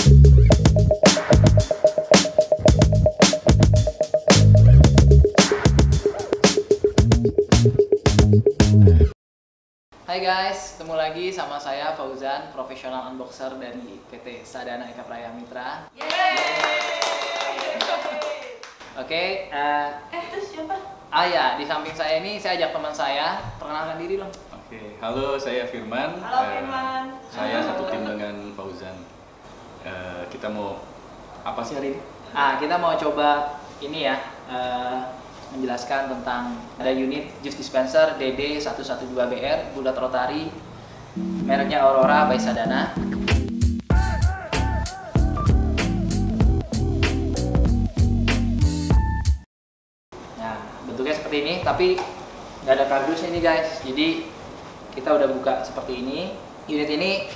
Hai guys, ketemu lagi sama saya Fauzan, profesional unboxer dari PT Sadana Eka Praya Mitra. Oke, Terus siapa? Ya, di samping saya ini saya ajak teman saya, perkenalkan diri dong. Oke, halo, saya Firman. Halo Firman. Saya satu tim dengan Fauzan. Kita mau apa sih hari ini? Kita mau coba ini ya, menjelaskan tentang ada unit jus dispenser DD112BR bulat rotari, mereknya Aurora by Sadana. Nah, bentuknya seperti ini, tapi nggak ada kardusnya nih guys. Jadi kita udah buka seperti ini. Unit ini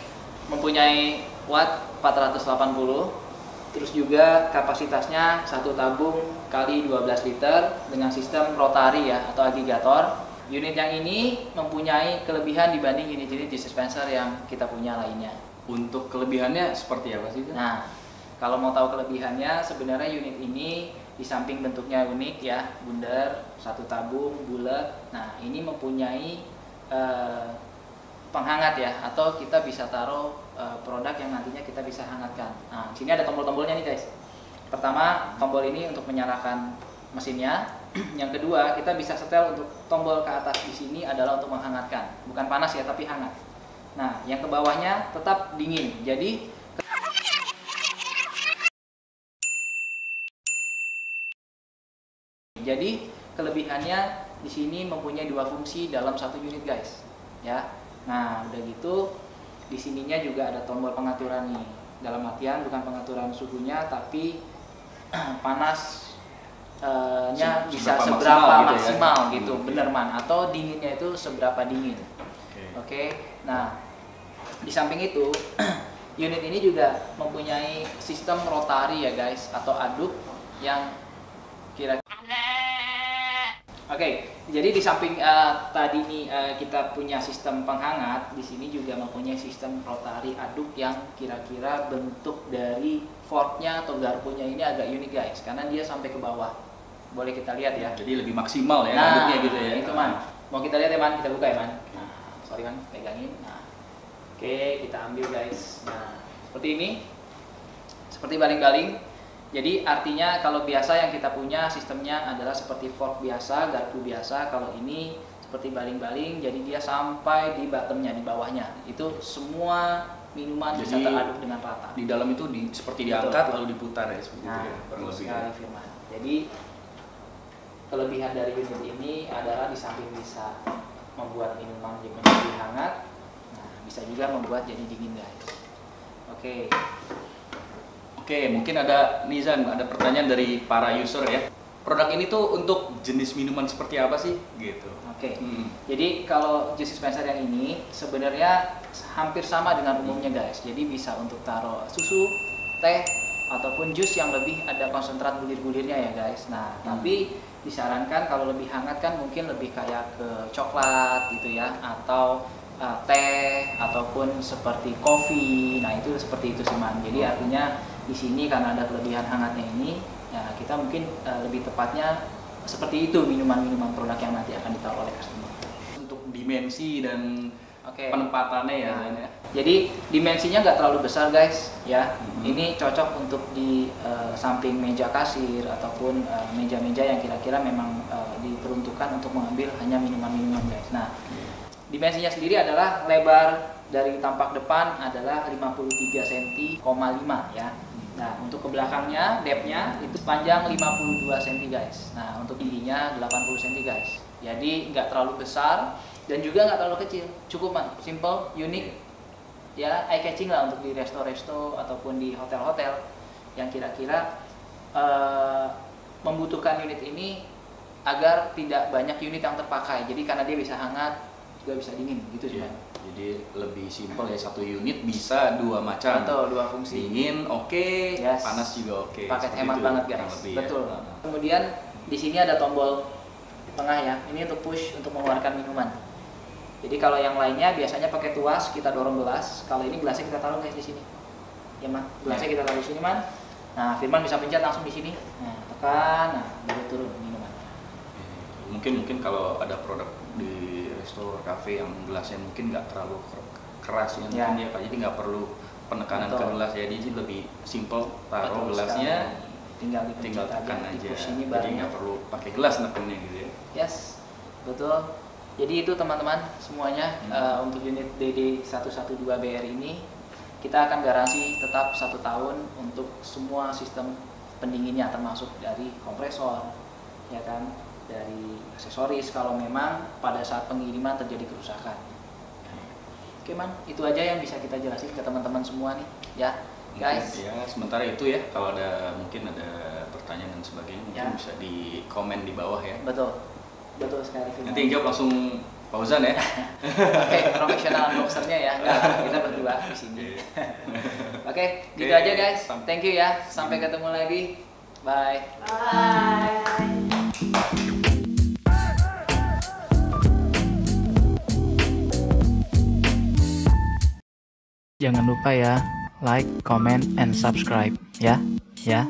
mempunyai watt 480. Terus juga kapasitasnya satu tabung kali 12 liter dengan sistem rotari ya atau agregator. Unit yang ini mempunyai kelebihan dibanding unit-unit jus dispenser yang kita punya lainnya. Untuk kelebihannya seperti apa sih? Nah, kalau mau tahu kelebihannya, sebenarnya unit ini di samping bentuknya unik ya, bundar, satu tabung, bulat. Nah, ini mempunyai penghangat ya, atau kita bisa taruh produk yang nantinya kita bisa hangatkan. Nah, sini ada tombol-tombolnya nih guys. Pertama, tombol ini untuk menyalakan mesinnya. Yang kedua, kita bisa setel untuk tombol ke atas di sini adalah untuk menghangatkan. Bukan panas ya, tapi hangat. Nah, yang ke bawahnya tetap dingin. Jadi kelebihannya di sini mempunyai dua fungsi dalam satu unit guys. Ya. Nah, udah gitu di sininya juga ada tombol pengaturan nih. Dalam artian bukan pengaturan suhunya, tapi panasnya bisa seberapa maksimal gitu, ya? Bener man. Atau dinginnya itu seberapa dingin. Oke. Nah, di samping itu unit ini juga mempunyai sistem rotari ya guys, atau aduk yang kira-kira. Oke, jadi di samping tadi nih kita punya sistem penghangat, di sini juga mempunyai sistem rotari aduk yang kira-kira bentuk dari forknya atau garpunya ini agak unik guys, karena dia sampai ke bawah. Boleh kita lihat ya. Jadi lebih maksimal ya aduknya gitu ya. Itu man. Mau kita lihat ya man, kita buka ya man. Nah, sorry man, pegangin. Nah, oke, kita ambil guys. Nah, seperti ini, seperti baling-baling. Jadi artinya kalau biasa yang kita punya sistemnya adalah seperti fork biasa, garpu biasa. Kalau ini seperti baling-baling, jadi dia sampai di bottomnya, di bawahnya. Itu semua minuman jadi, bisa teraduk dengan rata. Di dalam itu seperti diangkat lalu diputar ya seperti itu ya. Firman. Jadi kelebihan dari unit ini adalah di samping bisa membuat minuman menjadi hangat, nah bisa juga membuat jadi dingin guys. Oke. Oke, mungkin ada Nizan, ada pertanyaan dari para user ya. Produk ini tuh untuk jenis minuman seperti apa sih? Gitu. Oke. Jadi kalau jus dispenser yang ini sebenarnya hampir sama dengan umumnya guys. Jadi bisa untuk taruh susu, teh, ataupun jus yang lebih ada konsentrat bulir-bulirnya ya guys. Nah, tapi disarankan kalau lebih hangat kan mungkin lebih kayak ke coklat gitu ya, atau teh, ataupun seperti kopi. Nah, itu seperti itu sih man. Jadi artinya di sini karena ada kelebihan hangatnya ini, ya kita mungkin lebih tepatnya seperti itu minuman-minuman produk yang nanti akan ditaruh oleh customer. Untuk dimensi dan penempatannya ya. Nah, jadi dimensinya nggak terlalu besar guys ya. Ini cocok untuk di samping meja kasir ataupun meja-meja yang kira-kira memang diperuntukkan untuk mengambil hanya minuman-minuman guys. Nah, dimensinya sendiri adalah lebar dari tampak depan adalah 53 cm,5 ya. Nah, untuk ke belakangnya, depthnya itu panjang 52 cm guys. Nah, untuk tingginya 80 cm guys. Jadi nggak terlalu besar dan juga nggak terlalu kecil. Cukup man, simple, unik, ya eye catching lah untuk di resto-resto ataupun di hotel-hotel yang kira-kira membutuhkan unit ini agar tidak banyak unit yang terpakai. Jadi karena dia bisa hangat, juga bisa dingin gitu sih. Jadi lebih simpel ya, satu unit bisa dua macam. Betul, dua fungsi. Dingin yes. Panas juga oke. Paket hemat banget guys. Betul. Ya. Kemudian di sini ada tombol tengah ya. Ini untuk push untuk mengeluarkan minuman. Jadi kalau yang lainnya biasanya pakai tuas kita dorong gelas. Kalau ini gelasnya kita taruh guys di sini. ya Man. Gelasnya kita taruh sini Man. Nah, Firman bisa pencet langsung di sini. Nah, tekan, nah baru turun minuman. Mungkin kalau ada produk di resto kafe yang gelasnya mungkin nggak terlalu keras ya, mungkin ya Pak, jadi nggak perlu penekanan ke gelas ya, jadi lebih simple, taruh gelasnya tinggal tekan aja, jadi nggak perlu pakai gelas nekennya gitu ya. Yes, betul. Jadi itu teman-teman semuanya untuk unit DD112BR ini kita akan garansi tetap 1 tahun untuk semua sistem pendinginnya, termasuk dari kompresor, ya kan, dari aksesoris kalau memang pada saat pengiriman terjadi kerusakan. Oke Man, itu aja yang bisa kita jelasin ke teman-teman semua nih, ya guys. Ya, sementara itu ya, kalau mungkin ada pertanyaan dan sebagainya mungkin bisa di komen di bawah ya. Betul, betul sekali. Nanti yang jawab langsung Fauzan ya. Oke, profesional unboxernya ya, kita berdua di sini. Oke, gitu aja guys. Thank you ya, sampai ketemu lagi. Bye. Bye. Jangan lupa ya, like, comment, and subscribe ya. Ya.